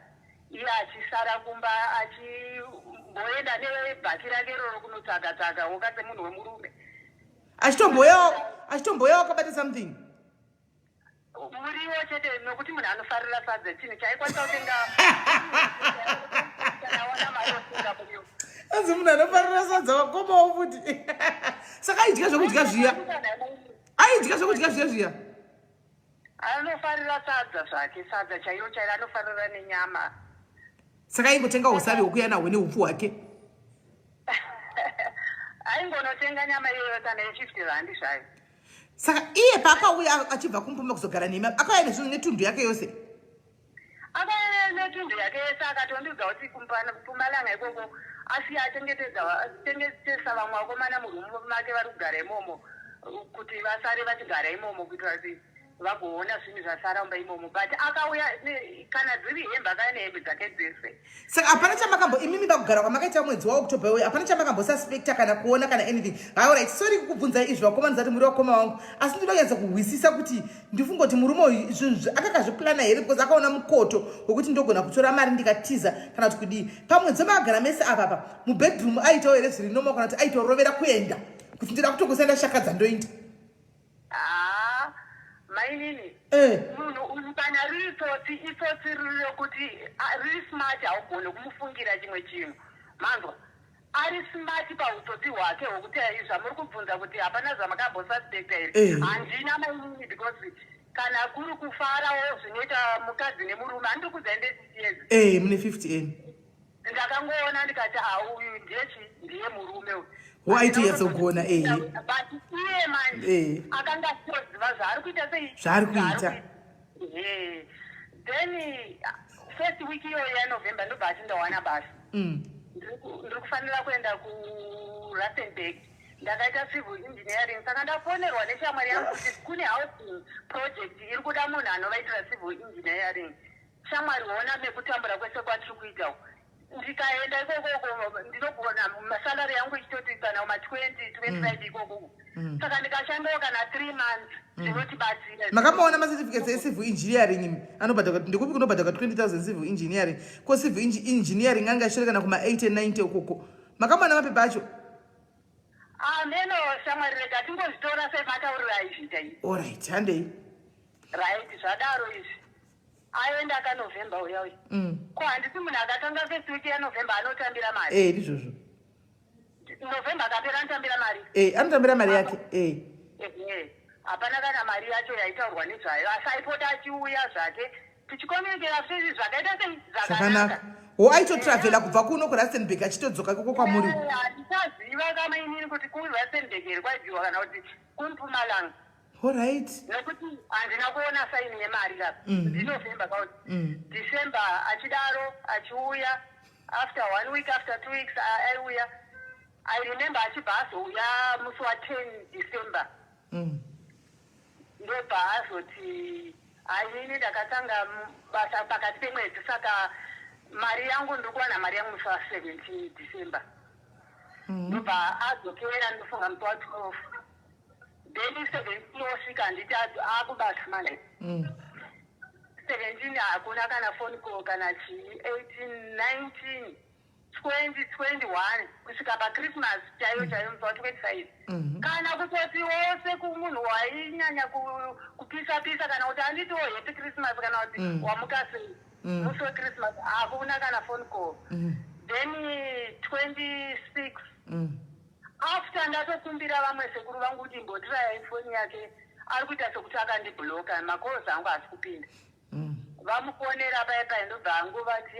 iye achisara kumba achimboenda nebhaki rake roro kunotsvaga woka semunhu wemurume achitomboyawo akabata something muriwo chete nokuti munhu anofarira sadza chinhu chaikwanisa kutenga aona mari otenga muriwo anzi munhu anofarira sadza wakomawo futi saka aidya zvokudya zviya anofarira sadza zvake sadza chairo chairo anofarira nenyama saka aingotenga usavi hwokuya nahwo neupfu hwake aingonotenga nyama iyoyo kana ye50 randi zvayo saka iye paakauya achibva kumupuma kuzogara nemi akauya nezvinhu netundu yake yose akauya netundu yake yese akatondiudza kuti kumpumalanga ikoko asiya atengetesa vamwe vakomana murume make vari kugara imomo kuti vasare vachigara imomo kuitira kuti vagoona zvinhu zvasara mumba imomo but akauya kana dziri hembe akauya nehembe dzake dzese saka hapana chamakambo imimi pakugara kwamakaita mwedzi waoctober uyu hapana chamakambosuspecta kana kuona kana anything alright sorry kukubvunzai izvi vakomana zati muri vakoma vangu asi ndinoda kunyatsa kuhwisisa kuti ndifunga kuti murume uyu zvinhu akakazviplana here because akaona mukoto wekuti ndogona kutora mari ndikatiza kana kuti kudii pamwedzi wamakagara mese apapa mubedroom aitawo here zviri normal kana kuti aitorovera kuenda kuti ndida kutokusaenda shakadza ndoinda mainini munhu uyu kana riri itsotsi rekuti riri smart haugone kumufungira chimwe chinhu manzwa ari smart pautsotsi hwake hwokuti zvamuri kubvunza kuti hapana zvamakambosuspecta here handina mainini because kana kuri kufarawo zvinoita mukadzi nemurume handiri kudza ndesiyezi mune 50 ndakangoona ndikati uyu ndiye murume uyu waitoyatsogona but iye manje akanga atoziva zvaari kuita sei zvaari kuita then first week iyoyo yanovember ndobva atindawana basa ndiri kufanira kuenda kurustenburg ndakaita civil engineering saka ndafonerwa neshamwari yangu kuti kune housing project iri kuda munhu anovaitira civil engineering. Shamwari ona mekutambura kwese kwatiri kuita ndikaenda ikoko ndinogona masalari yangu ichitoti kana ma20-25 ikoko saka ndikashandawo kana 3 months zvinotibatsira. Makamaona macertificates ecivil engineering anobhadhwa ndikupi kunobhadhwa 20,000 civil engineering ko civil engineering anga ashore kana kuma 80 and 90 ukoko makamaona mapepa acho. Neno shamwari rega tingozvitora sematauriro aizviita izvi. Alright, handei. Right, zvadaro izvi. Aenda kaNovember uya uya. Ko handisi munhu akatanga first week yaNovember anotambira mari. Ndizvozvo. November akapera anotambira mari. Anotambira mari yake. Hapana kana mari yacho yaitaurwa nezvayo. Asaipota achiuya zvake. Tichikomunikera zvinhu zvakaita zvakanaka. Aitotravela kubva kuno kuRustenburg achitodzoka koko kwamuri. Handisaziva kama inini kuti kuRustenburg iri kwaibviwa kana kuti kuMpumalanga. Alright. Nekuti handina kuona saini yemari lapa. Ndinovember kauti. December achidaro achiuya. After 1 week, after 2 weeks aiuya. I remember achibva azouya musi wa10 December. Ndobva azoti inini ndakatanga basa pakati pemwedzi saka mari yangu ndiri kuwana mari yangu musi wa17 December. Ndobva adzokera ndofunga musi wa12. Then 17 osvika handiti akubasa manje. 17 hakuna kana phone call kana chii. 18, 19, 20, 21 kusvika paChristmas chaiyo musi wa25. Kana kutoti wose kumunhu wainyanya kupisa kana kuti handitiwo happy Christmas kana kuti wamuka sei musi weChristmas hakuna kana phone call. Then 26 after ndatokumbira vamwe sekuru vangu kuti imbotiraya ifoni yake ari kuita sekuti akandibhuloka makozi angu hasi kupinda. Vamufonera paya ndobva hangu vati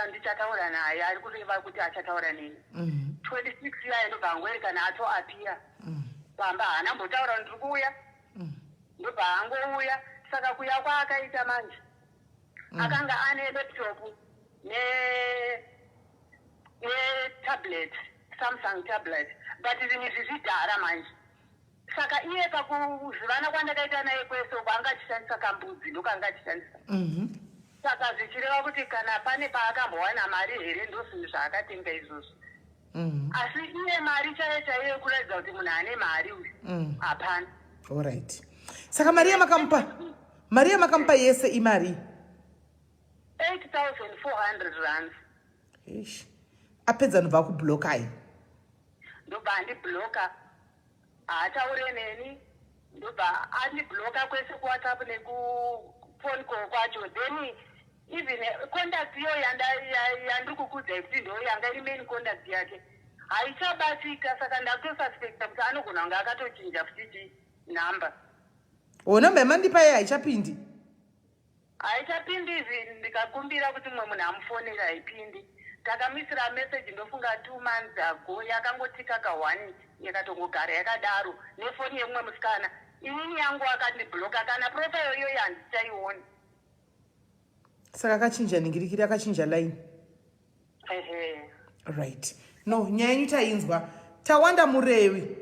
ndichataura naye ari kureva kuti achataura neni. 26 yaye ndobva hangu erekana atoapia pamba haana mbotaura ndiri kuuya ndobva hangouya saka kuya kwaakaita manje akanga ane laptop netablet Samsung tablet but zvinhu izvi zvidhara manje saka iye pakuzivana kwandakaita naye kwese kwanga achishandisa kambudzi ndokanga achishandisa. Saka zvichireva kuti kana pane paakambowana mari here ndo zvinhu zvaakatenga izvozvo. Asi iye mari chaiyo chaiyo yekuratidza kuti munhu ane mari uyu hapana. Alright. Saka mari yamakampa yese imari 8,400 rands. Apedza nobva kublokai. Ndobva andibloka haataure neni ndobva andibloka kwese kuWhatsApp nekufone call kwacho. Then even contact iyo yandiri kukudzai kuti ndo yanga iri main contact yake haichabatika saka ndakutosuspecta kuti anogona kunge akatochinja futi namba. Namba yamandipa iye haichapindi izvi ndikakumbira kuti mumwe munhu amufonera haipindi. Takamisira message ndofunga 2 months ago yakangotika ka1 yakatongogara yakadaro nefoni yemumwe musikana. Inini yangu akandibloka kana profile iyoyo handichaioni. Saka akachinja ningirikiri akachinja line. Right. No, nyaya yenyu tainzwa. Tawanda murewi.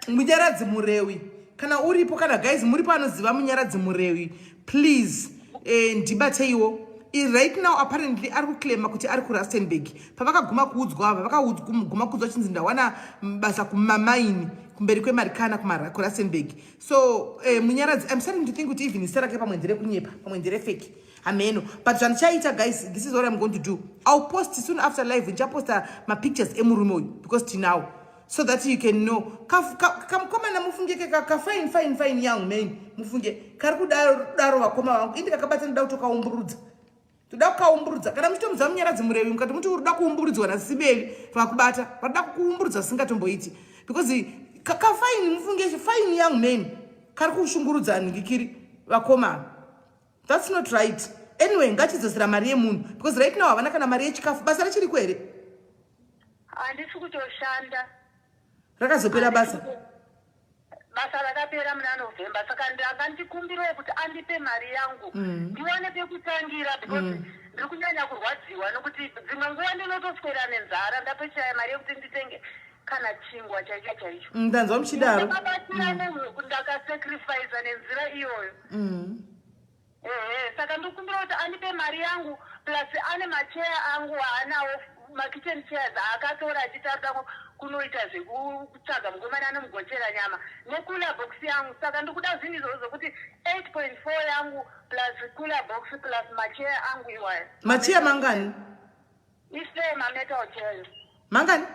Munyaradzi murewi. Kana uripo kana guys muripo anoziva munyaradzi murewi. Please, ndibateiwo. Right now apparently ari kuclaima kuti ari kuRustenburg. Pavakaguma kuudzwa pavakaguma kuudzwa chinzi ndawana basa kumamaini kumberi kwemarikana kuRustenburg. So munyaradzi I'm starting to think kuti even isara ke pamwendere kunyepa pamwendere fake. Ameno. But zvandichaita guys, this is what I'm going to do. I'll post soon after live. Ndichaposta my pictures emurume because now so that you can know. Kamkomana mufungeke ka fine young man mufunge. Kari kudaro vakoma vangu. Indi kakabata ndoda kutokaumburudza. Toda kukaumburudza. Kana muchitomudza munyaradzi murevi mukati muti urida kuumburudzwa naSibeli vakubata. Varida kuumburudza singatomboiti. Because fine mufunge fine young man. Kari kushungurudza ningikiri vakoma. That's not right. Anyway, ngatidzosera mari yemunhu because right now havana kana mari yechikafu basa richiri kwere. Handisi kutoshanda. Rakazopera basa. basa rakapera muna November saka ndanga ndikumbirawo kuti andipe mari yangu ndiwane pekutangira because ndiri kunyanya kurwadziwa nokuti dzimwe nguva ndinotoswera nenzara ndapeshaya mari yekuti nditenge kana chingwa chaicho chaicho ndanzwa muchidaro ndakabatira nehuku ndakasacrifica nenzira iyoyo saka ndikumbira kuti andipe mari yangu plus ane macheya angu aanawo makitchen chairs akatora achitarira kunoita zvekutsvaga mukomana anomugochera nyama nekula box yangu saka ndikuda zvinhu izvozvo zvokuti 8.4 yangu plus cooler box plus macheya angu iwayo. Macheya mangani? Ise mametal chairs. Mangani?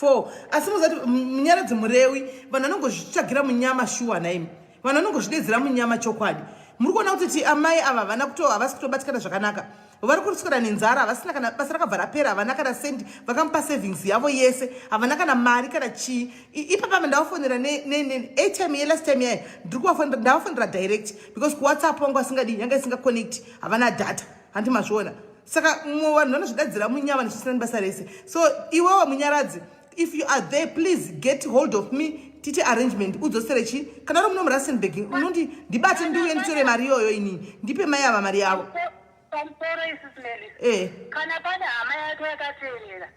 4. Asi muzati munyaradzi murewi vanhu vanongozvitsvagira munyama shuwa naimi vanhu vanongozvidedzera munyama chokwadi muri kuona kuti amai ava havasi kutobatikana zvakanaka vari kuswera nenzara havasina kana basa rakabva rapera havana kana sendi vakamupa savings yavo yese havana kana mari kana chii ipapa ndavafonera airtime yelast time yayo ndavafonera direct because kuwhatsapp wangu asingadi yanga isingaconnect havana data handi mazviona saka mumwe vanhu vanozvidadzira munyama nechisina nebasa rese so iwewo munyaradzi if you are there please get hold of me tite arrangement udzosere chi kana uri muno murustenburg unondi ndibate ndiuye nditore mari iyoyo inini ndipe mai ava mari yavo pamusoro SIS MELLY kana pane hama yake yakateerera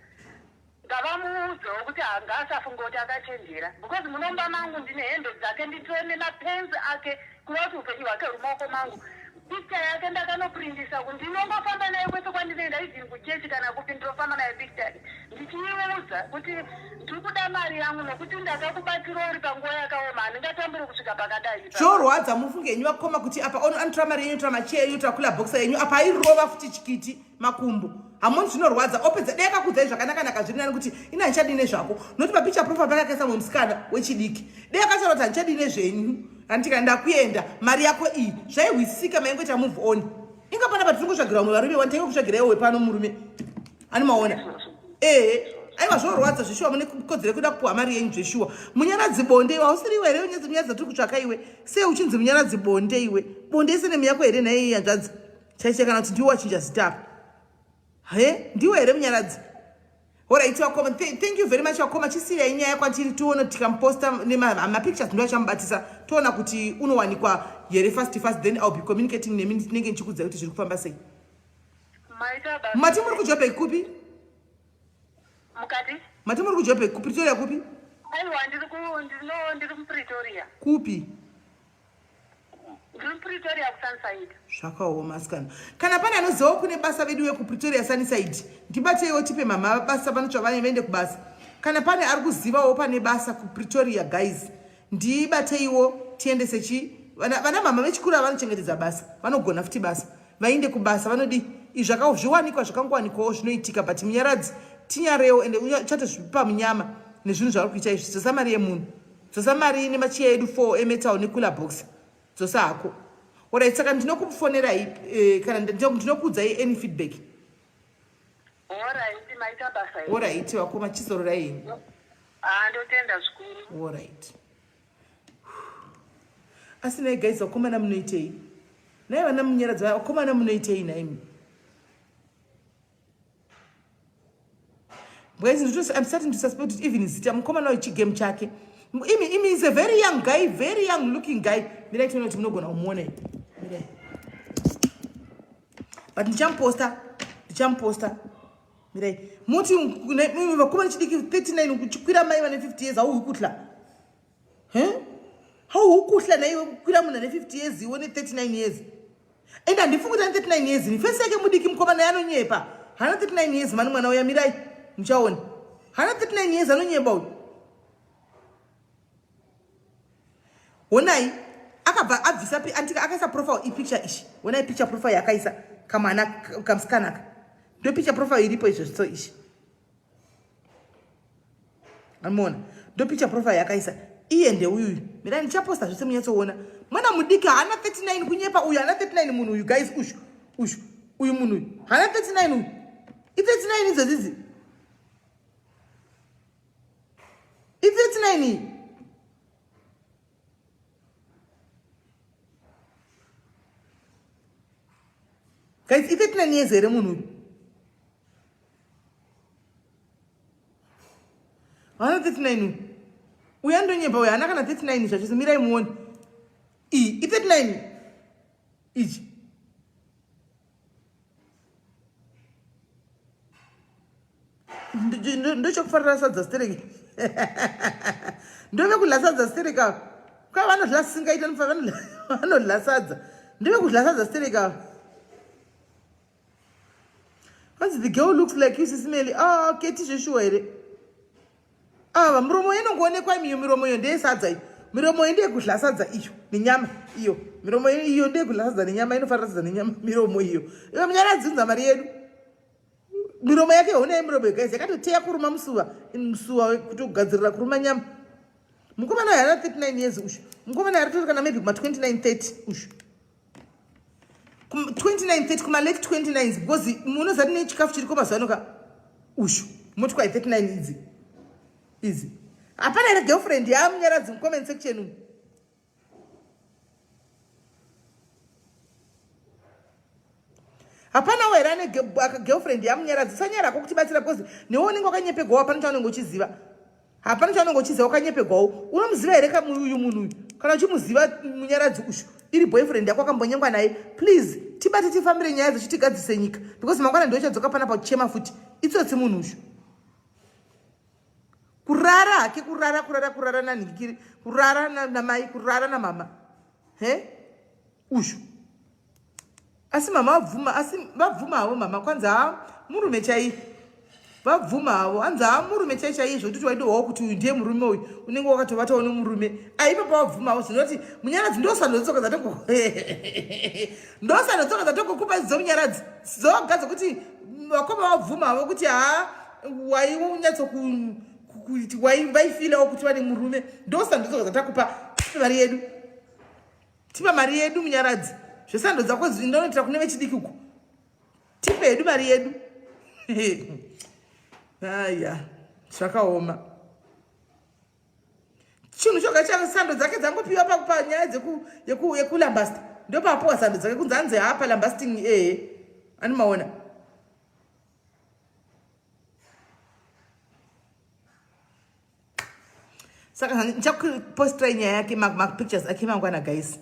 ngavamuudzewo kuti hangaasafunga kuti akachenjera because munomba mangu ndine hembe dzake nditore nemapenzi ake kuva kuti upenyu hwake huri mumaoko mangu picture yake ndakanoprindisa kuti ndinongofamba naye kwese kwandinoenda izini kuchechi kana kupi ndinofamba naye picture yake ndichiiudza kuti ndiri kuda mari yangu nokuti ndakakubatira uri panguva yakaoma handingatambiri kusvika pakadai zvorwadza mufunge yenyu vakoma kuti apa anotora mari yenyu tora macheya yenyu tora kula bokisa yenyu apa airova futi chikiti makumbo hamoni zvinorwadza opedza dai akakudzai zvakanaka zviri nani kuti ina handichadine zvako noti papicha profile pakakaisa musikana wechidiki dai akataura kuti handichadine zvenyu handika ndakuenda mari yako iyi zvaihwisika maingoita move on ingapana patiri kutsvagira mumwe varume wandainge kutsvagira iwe pano murume ani maona aiwa zvorwadza zveshuwa mune kodzero kuda kupuwa mari yenyu zveshuwa munyaradzi bonde iwe hausiri iwe here munyaradzi tiri kutsvaka iwe sei uchinzi munyaradzi bonde iwe bonde ise nemi yako here naye yanzvadzi chaiche kana kuti ndiwe wachinja zita ndiwe here munyaradzi alright wakoma thank you very much wakoma chisiyai nyaya kwatiri tione tikamuposta nemapictures ndoachamubatisa toona kuti unowanikwa here fast then I'll be communicating nemi ndinenge ndichikudzai kuti zviri kufamba sei mati muri kujope kupi mukati mati muri kujope kupretoria kupi aiwa ndiri mupretoria kupi ndiri mupretoria kusunside zvakaoma sikana kana pane anozivawo kune basa vedu wekupretoria sunside ndibateiwo tipe mama basa vanotsva vane vaende kubasa kana pane ari kuzivawo pane basa kupretoria guys ndibateiwo tiendese chi vana mama vechikuru vanochengetedza basa vanogona futi basa vainde kubasa vanodi zviwanikwa zvakangowanikwawo zvinoitika but munyaradzi tinyarewo ende uchatozvipa munyama nezvinhu zvauri kuita izvi dzosa mari yemunhu dzosa mari nemacheya edu 4 emetal necooler box dzosa hako alright saka ndinokufonerai kana ndinokuudzai any feedback alright maita basa alright wakoma chizororai henyu ndotenda zvikuru alright asi nai guys wakomana munoitei nai vana munyaradzi wakomana munoitei naimi guys I'm starting to suspect that even zita mukomana wechigame chake imi is a very young guy, very young looking guy. Mirai tono kuti munogona kumuona mirai but ndichamuposta mirai muti vakomana chidiki 39 kuchikwira mai vane 50 years hauhi kutla hauhi kutla naiwe kukwira munhu ane 50 years iwe ne 39 years ende handifungi kuti ane 39 years ni fesi yake mudiki mukomana yanonyepa hana 39 years mani mwana uya mirai muchaona hana 39 years anonyepa uyu honai akabva abvisa antika akaisa profile ipicture ishi honai picture profile yakaisa kamwana kamsikanaka ndo picture profile iripo izvo zvitso ishi amona ndo picture profile yakaisa iye ndeuyu mira ndichaposta zvose munyatsoona mwana mudiki hana 39 kunyepa uyu hana 39 munhu uyu guys uyu munhu uyu hana 39 uyu i39 idzodzizi i39 guys i39 years here munhu hana 39 uyandonyemba uyo haana kana 39 zvachose mirai muone iyi i39 ichi ndochokufarira sadza stereki ndove kudla sadza stereki ava kwa vanodla singaita vanodla sadza ndove kudla sadza stereki ava kwanzi the girl looks like SIS MELLY. Oh, okay, tizveshuwa here ava miromo inongoonekwa miyo miromo iyo ndeyesadza iyo miromo iyi ndeyekudla sadza iyo nenyama iyo miromo iyo ndeyekudla sadza nenyama inofarira sadza nenyama miromo iyo iwe munyaradzinza mari yedu miromo yake honai miromo yegaizi yakatoteya kuruma musuwa kuti kugadzirira kuruma nyama mukomana uyu ana 39 years ushu mukomana ari tori kana maybe kuma 29-30 ushu 29-30 kuma late 29s because munozati nechikafu chiriko mazuva anoka ushu motikwa 39 idzi hapana here girlfriend yaamunyaradzi mucomment section umu hapana were ane girlfriend yamunyaradzi sanyara ko kutibatsira because newe unenge wakanyepegwawo hapana chaunenge uchiziva hapana chaunenge uchiziva wakanyepegwawo unomuziva here kamuyu munhu uyu kana uchimuziva munyaradzi ushu iri boyfriend yako akambonyengwa naye please tibate tifambire nyaya dzechitigadzise nyika because mangwana ndochadzoka panapa kuchema futi itsotsi munhu ushu kurara hake kurara nanhikiri kurara namai kurara namama he ushu asi mama vabvuma havo mama kwanzi murume chai vabvuma havo hanzi murume chaizvo kuti waidowawo kuti uyu ndiye murume uyu unenge wakatovatawo nemurume aipapa wabvuma havo zvinoti munyaradzi ndosanodzoka dzatokupa zidzo munyaradzi zoga dzokuti vakoma wabvuma havo kuti waiunyatsokuti waifilawo kuti vane murume ndosanodzoka dzatakupa tipa mari yedu munyaradzi zvesando dzako ndinoitira kune vechidiki uku tipe yedu mari yedu aya zvakaoma chinhu choga sando dzake dzangopiwa panyaya yekulambasta ndopapuwa sando dzake kunzi anzi palambasting animaona saka ndichakupostira nyaya yake mapictures ake mangwana guys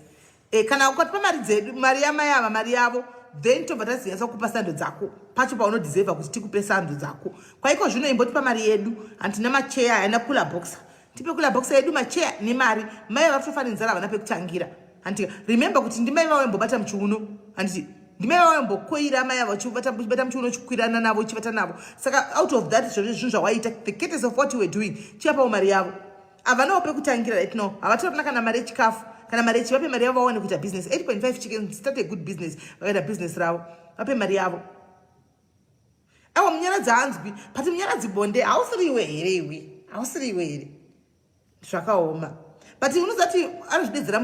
kana ukatipa mari dzedu mari yamai ava mari yavo then tobva taziva kupa sando dzako pacho paunodhisevha kuti tikupe sando dzako kwaiko zvino imbotipa mari yedu handina macheya haina kula boxa tipe kula boxa yedu macheya nemari mai vatofanira nzara havana pekutangira handika remember kuti ndimai vavo imbobata muchiuno handiti ndimai vavo imbokoira mai avo chibata muchiuno chikwirana navo chivata navo saka out of that zvinhu zvawaita the cases of what you were doing chivapawo mari yavo havanawo pekutangira right now havatorana kana mari yechikafu kana mari yechi vape mari yavo vaone kuita business 8.5 chicken start a good business vakaita business ravo vape mari yavo avo munyaradzi hanzwi pati munyaradzi bonde hausiriwe here iwe hausiriwe here zvakaoma but unozati anozvidedzera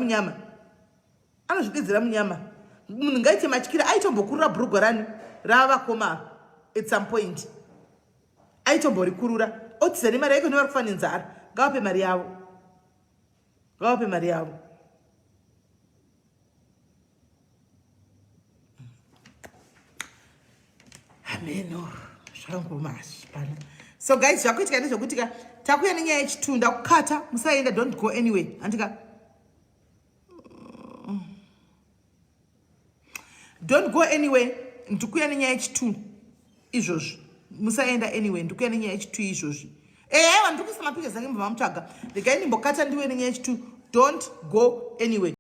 munyama munhu ngaite matyira aitombokurura bhurugwa rani ravakoma at some point aitomborkurura otiza nemari yaiko nevari kufanira nzara ngavape mari yavo ameno zvangomashipana so guys zvakuitika ndezvokutika takuya nenyaya yechitu ndakukata musaenda don't go anyway andika don't go anyway ndikuya nenyaya yechitu izvozvi musaenda anyway ndikuya nenyaya yechitu izvozvi aiwa ndikuisa mapictures ange mbva mamutsvaga regai ndimbokata ndiwe nenyaya yechitu don't go anyway